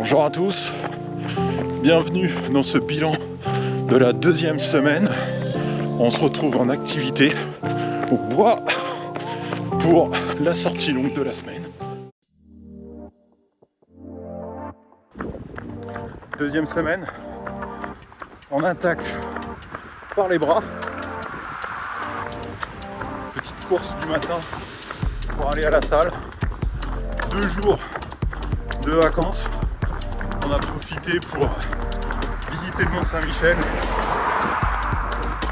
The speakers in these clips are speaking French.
Bonjour à tous, bienvenue dans ce bilan de la deuxième semaine. On se retrouve en activité au bois pour la sortie longue de la semaine. Deuxième semaine, on attaque par les bras. Petite course du matin pour aller à la salle. 2 jours de vacances. On a profité pour visiter le Mont Saint-Michel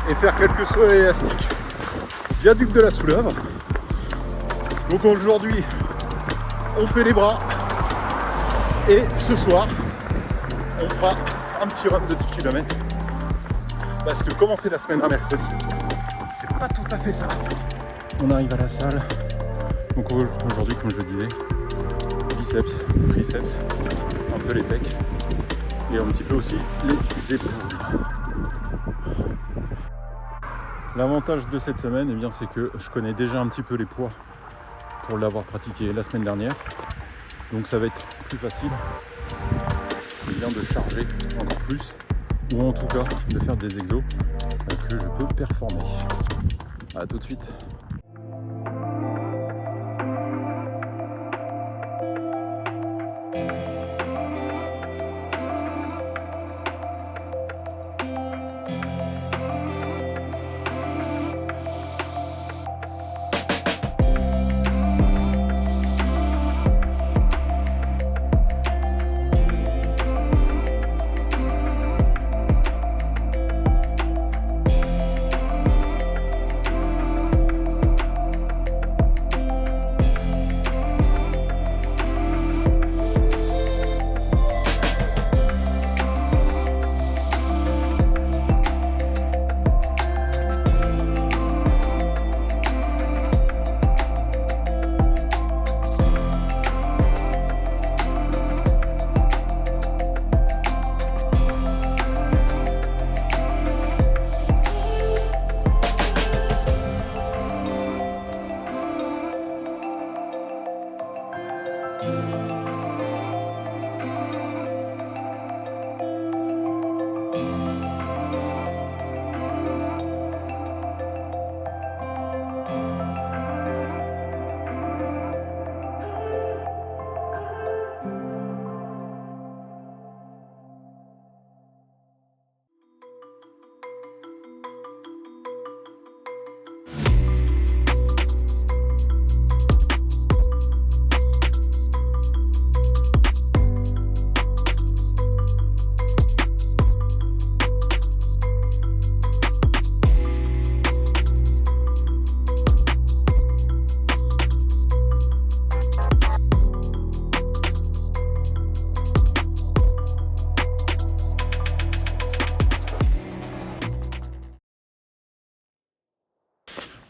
et faire quelques sauts élastiques. Viaduc de la Souleuvre. Donc aujourd'hui, on fait les bras et ce soir, on fera un petit run de 10 km. Parce que commencer la semaine un mercredi, c'est pas tout à fait ça. On arrive à la salle. Donc aujourd'hui, comme je le disais, biceps, triceps, un peu les pecs et un petit peu aussi les épaules. L'avantage de cette semaine, eh bien, c'est que je connais déjà un petit peu les poids pour l'avoir pratiqué la semaine dernière. Donc ça va être plus facile eh bien, de charger encore plus ou en tout cas de faire des exos que je peux performer. A tout de suite.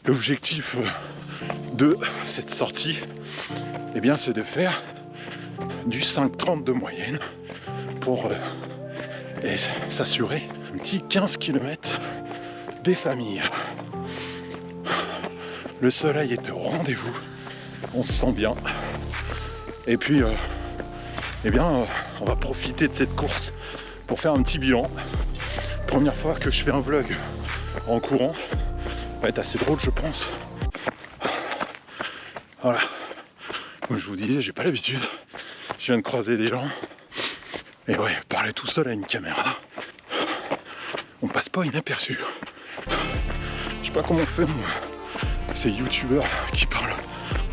L'objectif de cette sortie, eh bien, c'est de faire du 5,30 de moyenne pour s'assurer un petit 15 km des familles. Le soleil est au rendez-vous, on se sent bien. Et puis, on va profiter de cette course pour faire un petit bilan. Première fois que je fais un vlog en courant. Ça va être assez drôle, je pense. Voilà. Comme je vous disais, j'ai pas l'habitude. Je viens de croiser des gens. Et ouais, parler tout seul à une caméra, on passe pas inaperçu. Je sais pas comment on fait, moi, ces youtubeurs qui parlent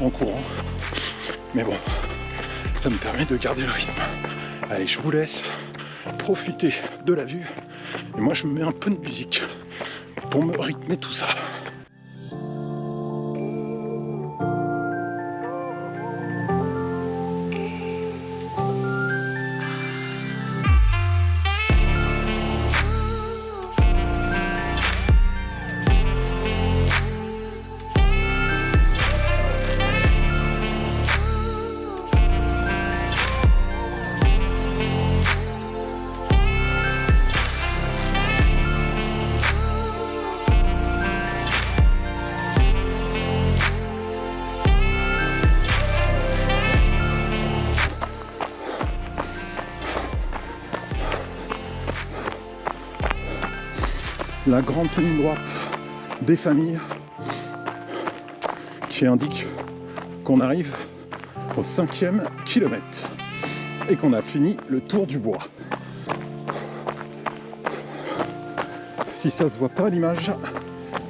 en courant. Mais bon, ça me permet de garder le rythme. Allez, je vous laisse profiter de la vue. Et moi, je me mets un peu de musique pour me rythmer tout ça. la grande ligne droite des familles qui indique qu'on arrive au 5e kilomètre et qu'on a fini le tour du bois. Si ça se voit pas à l'image,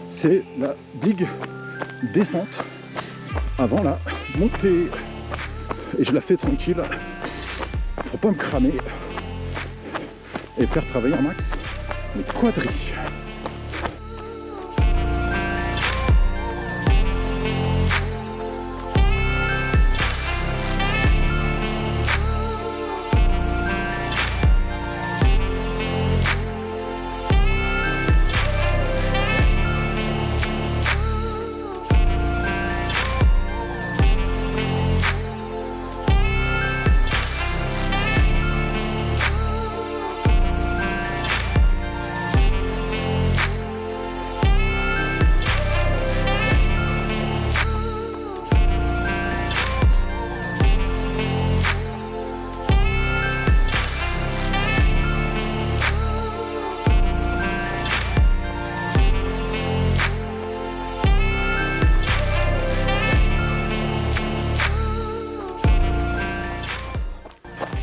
c'est la big descente avant la montée. Et je la fais tranquille, faut pas me cramer et faire travailler en max les quadris.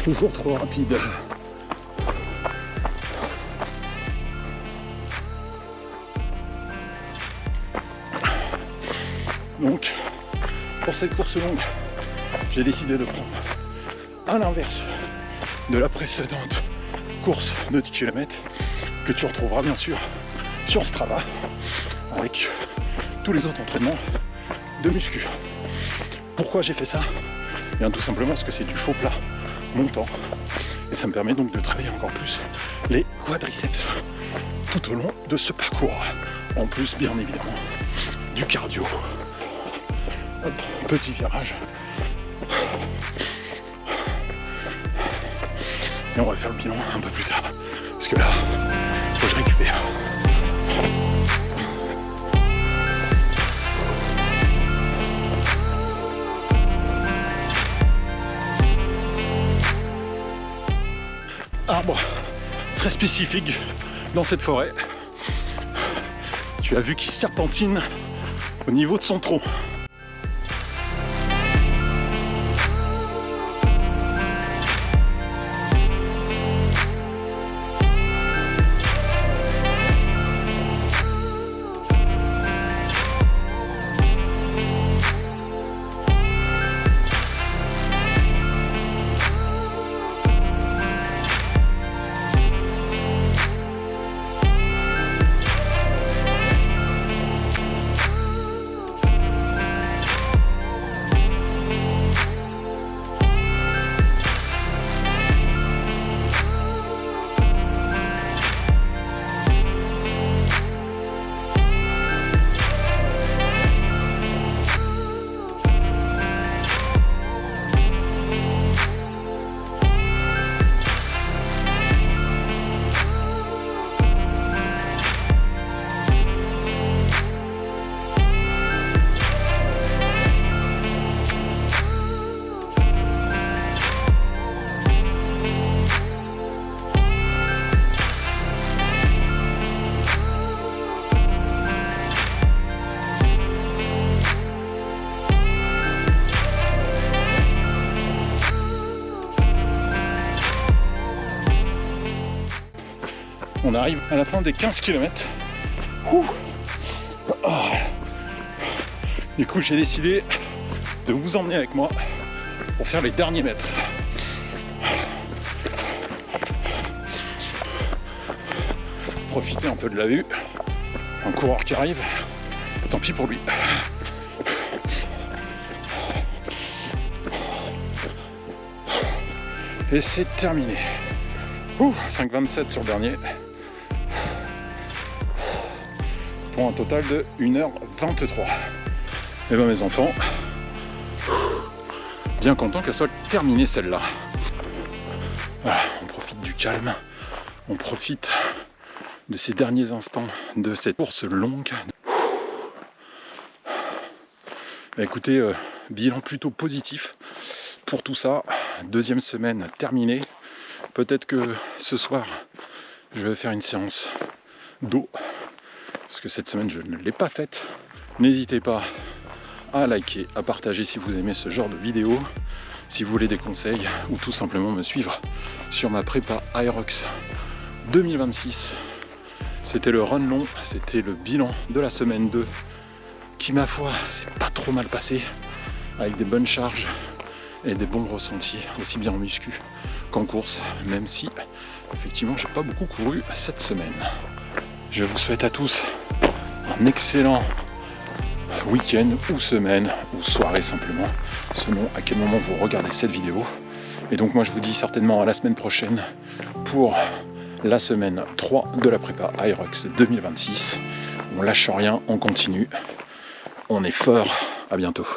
Toujours trop rapide. Donc, pour cette course longue, j'ai décidé de prendre à l'inverse de la précédente course de 10 km que tu retrouveras bien sûr sur Strava avec tous les autres entraînements de muscu. Pourquoi j'ai fait ça? Bien tout simplement parce que c'est du faux plat montant et ça me permet donc de travailler encore plus les quadriceps tout au long de ce parcours, en plus bien évidemment du cardio. Hop, petit virage et on va faire le bilan un peu plus tard parce que là faut que je récupère. Arbre très spécifique dans cette forêt. Tu as vu qu'il serpentine au niveau de son tronc. On arrive à la fin des 15 km. Du coup, j'ai décidé de vous emmener avec moi pour faire les derniers mètres. Profiter un peu de la vue. Un coureur qui arrive, tant pis pour lui. Et c'est terminé. 5,27 sur le dernier. Pour un total de 1h23. Et bien mes enfants, bien content qu'elle soit terminée celle-là. Voilà, on profite du calme, on profite de ces derniers instants de cette course longue. Écoutez, bilan plutôt positif pour tout ça. Deuxième semaine terminée. Peut-être que ce soir, je vais faire une séance d'eau parce que cette semaine je ne l'ai pas faite. N'hésitez pas à liker, à partager si vous aimez ce genre de vidéo, si vous voulez des conseils ou tout simplement me suivre sur ma prépa Aerox 2026. C'était le run long, c'était le bilan de la semaine 2 qui, ma foi, s'est pas trop mal passé, avec des bonnes charges et des bons ressentis, aussi bien en muscu qu'en course, même si effectivement j'ai pas beaucoup couru cette semaine. Je vous souhaite à tous un excellent week-end ou semaine ou soirée simplement, selon à quel moment vous regardez cette vidéo. Et donc moi je vous dis certainement à la semaine prochaine pour la semaine 3 de la prépa Aerox 2026. On lâche rien, on continue, on est fort, à bientôt.